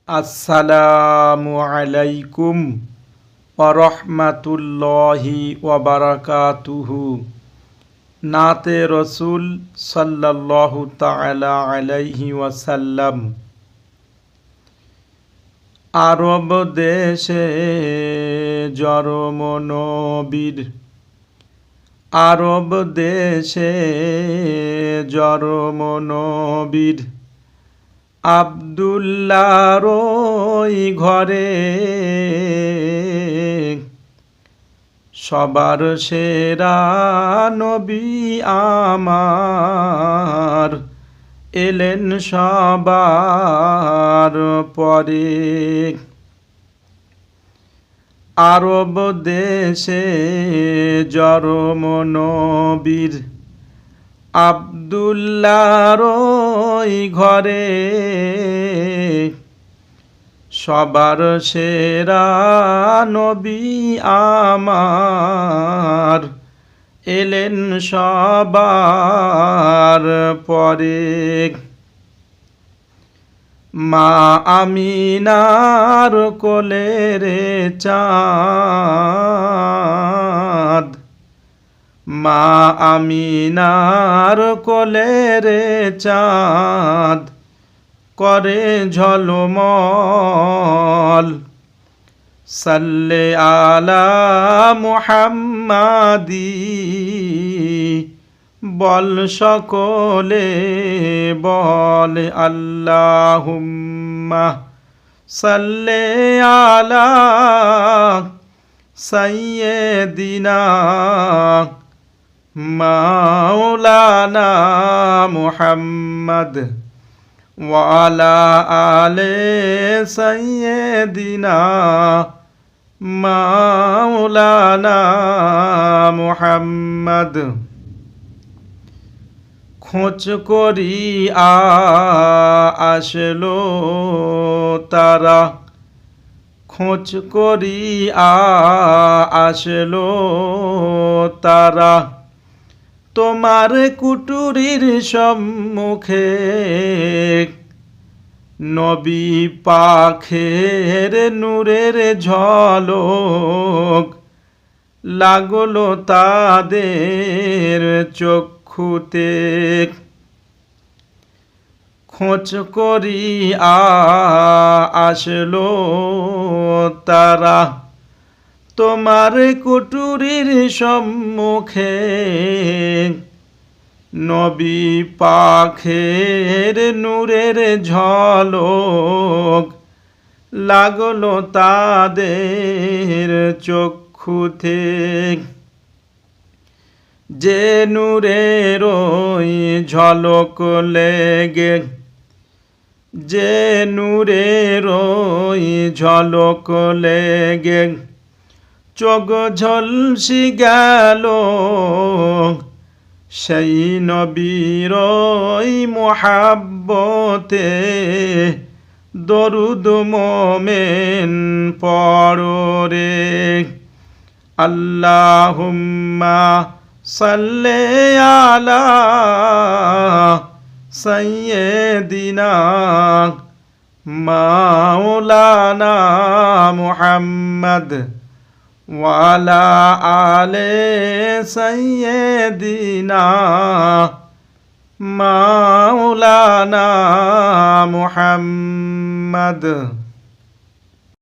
আসসালামু আলাইকুম ওয়া রাহমাতুল্লাহি ওয়া বারাকাতুহু। নাতে রসুল সাল্লাল্লাহু তাআলা আলাইহি ওয়াসাল্লাম। আরব দেশে জন্ম নবীর, আরব দেশে জন্ম নবীর, আব্দুল্লাহর ওই ঘরে সবার সেরা নবী আমার এলেন সবার পরে। আরব দেশে জন্ম নবীর, আব্দুল্লাহর ওই ঘরে সবার সেরা নবী আমার এলেন সবার পরে। মা আমিনার কোলের চাঁদ, মা আমিনার কোলের চাঁদ করে ঝলমল। সাল্লে আলা মুহাম্মাদি বল সকলে বল আল্লাহুম্মা সাল্লে আলা সাইয়্যিদিনা মাওলানা মুহাম্মদ ওয়া আলা আলে সাইয়্যিদিনা মাওলানা মুহাম্মদ। খোঁজ করি আসলো তারা, খোঁজ করি আসলো তারা তোমার কুটুরির সম্মুখে। নবী পাখের নূরের ঝলক লাগলো তাদের চক্ষুতে। খোঁজ করি আসলো তারা তোমার কুটুরির সম্মুখে। নবী পাখের নূরের ঝলক লাগলো তাদের চক্ষুতে। যে নূরের ওই ঝলক লেগে, যে নূরের ওই ঝলক লেগে চোখ ঝলসি গেল, সেই নবীর ওই মুহাব্বতে দরুদ মোমেন পড়ো রে। আল্লাহুম্মা সাল্লি আলা সাইয়্যিদিনা মাওলানা মুহাম্মদ ওয়া আলা আলে সাইয়্যিদিনা মাওলানা মুহাম্মদ।